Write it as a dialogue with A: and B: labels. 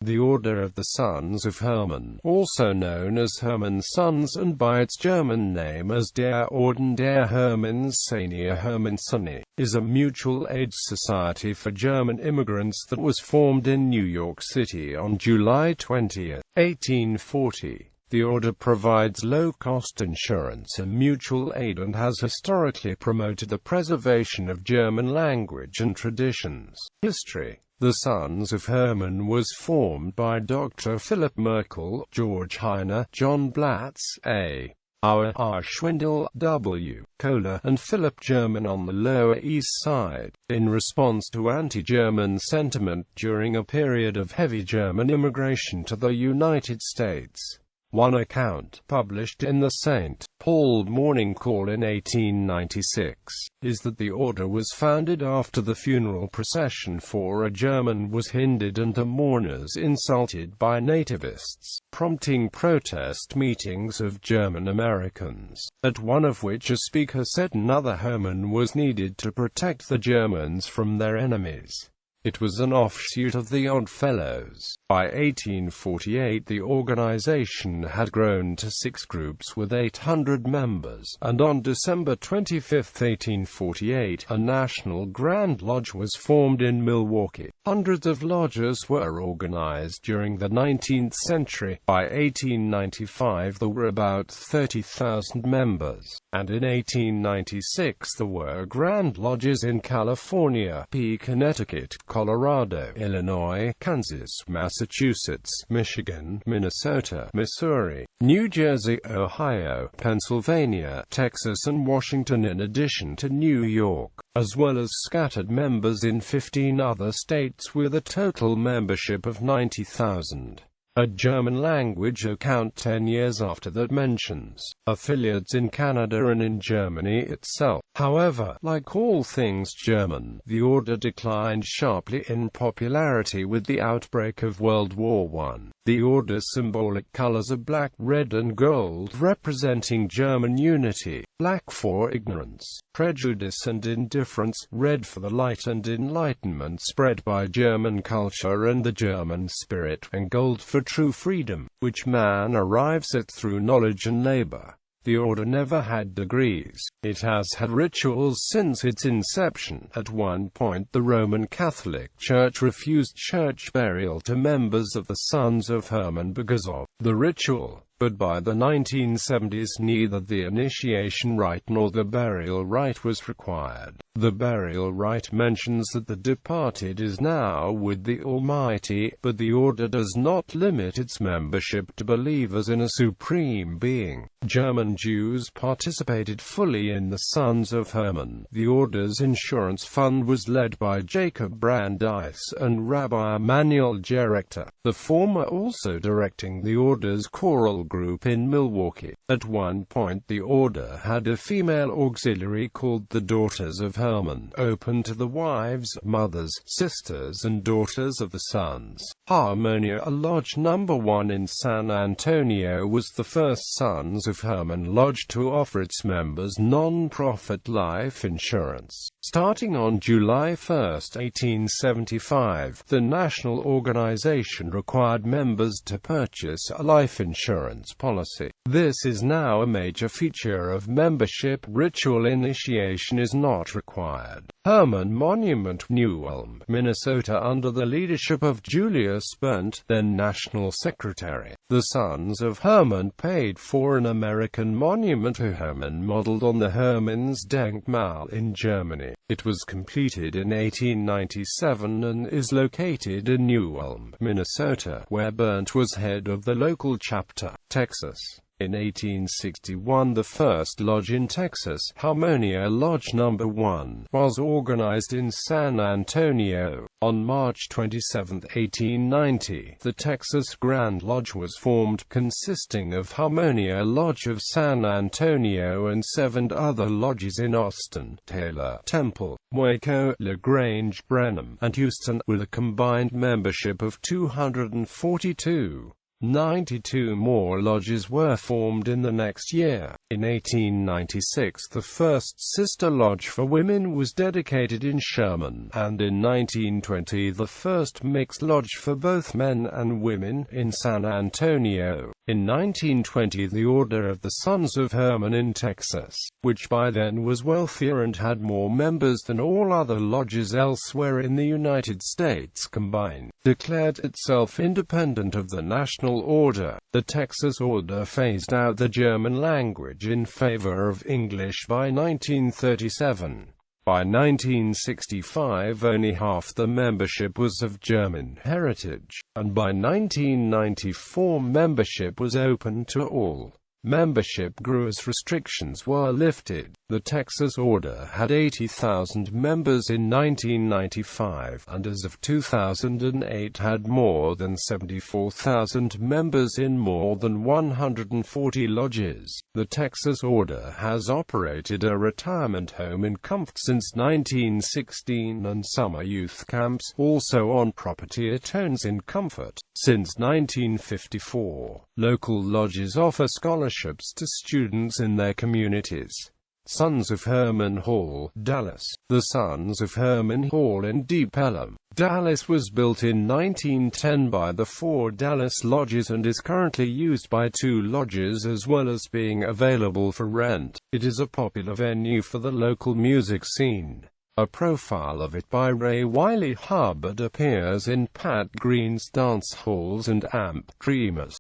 A: The Order of the Sons of Hermann, also known as Hermann Sons and by its German name as der Orden der Hermannssöhne Hermannssöhne, is a mutual aid society for German immigrants that was formed in New York City on July 20, 1840. The order provides low-cost insurance and mutual aid and has historically promoted the preservation of German language and traditions. History. The Sons of Hermann was formed by Dr. Philip Merkel, George Heine, John Blatz, A. Auer, R. Schwindel, W. Kohler, and Philip German on the Lower East Side, in response to anti-German sentiment during a period of heavy German immigration to the United States. One account, published in the St. Paul Morning Call in 1896, is that the order was founded after the funeral procession for a German was hindered and the mourners insulted by nativists, prompting protest meetings of German Americans, at one of which a speaker said another Hermann was needed to protect the Germans from their enemies. It was an offshoot of the Odd Fellows. By 1848 the organization had grown to 6 groups with 800 members, and on December 25, 1848, a National Grand Lodge was formed in Milwaukee. Hundreds of lodges were organized during the 19th century. By 1895 there were about 30,000 members, and in 1896 there were Grand Lodges in California, Connecticut, Colorado, Illinois, Kansas, Massachusetts, Michigan, Minnesota, Missouri, New Jersey, Ohio, Pennsylvania, Texas and Washington, in addition to New York, as well as scattered members in 15 other states with a total membership of 90,000. A German-language account 10 years after that mentions affiliates in Canada and in Germany itself. However, like all things German, the order declined sharply in popularity with the outbreak of World War I. The order's symbolic colors are black, red and gold, representing German unity, black for ignorance, prejudice and indifference, red for the light and enlightenment spread by German culture and the German spirit, and gold for true freedom, which man arrives at through knowledge and labor. The order never had degrees. It has had rituals since its inception. At one point the Roman Catholic Church refused church burial to members of the Sons of Hermann because of the ritual. But by the 1970s neither the initiation rite nor the burial rite was required. The burial rite mentions that the departed is now with the Almighty, but the order does not limit its membership to believers in a supreme being. German Jews participated fully in the Sons of Hermann. The order's insurance fund was led by Jacob Brandeis and Rabbi Emanuel Gerechter, the former also directing the order's choral group in Milwaukee. At one point the order had a female auxiliary called the Daughters of Hermann, open to the wives, mothers, sisters and daughters of the sons. Harmonia, a lodge number 1 in San Antonio, was the first Sons of Hermann lodge to offer its members non-profit life insurance. Starting on July 1, 1875, the national organization required members to purchase a life insurance policy. This is now a major feature of membership. Ritual initiation is not required. Hermann Monument, New Ulm, Minnesota, under the leadership of Julius Berndt, then National Secretary. The Sons of Hermann paid for an American monument to Hermann modeled on the Hermannsdenkmal in Germany. It was completed in 1897 and is located in New Ulm, Minnesota, where Berndt was head of the local chapter. Texas. In 1861 the first lodge in Texas, Harmonia Lodge No. 1, was organized in San Antonio. On March 27, 1890, the Texas Grand Lodge was formed, consisting of Harmonia Lodge of San Antonio and 7 other lodges in Austin, Taylor, Temple, Waco, LaGrange, Brenham, and Houston, with a combined membership of 242. 92 more lodges were formed in the next year. In 1896 the first sister lodge for women was dedicated in Sherman, and in 1920 the first mixed lodge for both men and women, in San Antonio. In 1920 the Order of the Sons of Hermann in Texas, which by then was wealthier and had more members than all other lodges elsewhere in the United States combined, declared itself independent of the national order. The Texas Order phased out the German language in favor of English by 1937. By 1965 only half the membership was of German heritage, and by 1994 membership was open to all. Membership grew as restrictions were lifted. The Texas Order had 80,000 members in 1995, and as of 2008 had more than 74,000 members in more than 140 lodges. The Texas Order has operated a retirement home in Comfort since 1916 and summer youth camps, also on property it owns in Comfort, since 1954. Local lodges offer scholarships to students in their communities. Sons of Hermann Hall, Dallas. The Sons of Hermann Hall in Deep Ellum, Dallas was built in 1910 by the 4 Dallas lodges and is currently used by 2 lodges as well as being available for rent. It is a popular venue for the local music scene. A profile of it by Ray Wiley Hubbard appears in Pat Green's Dance Halls and Amp Dreamers.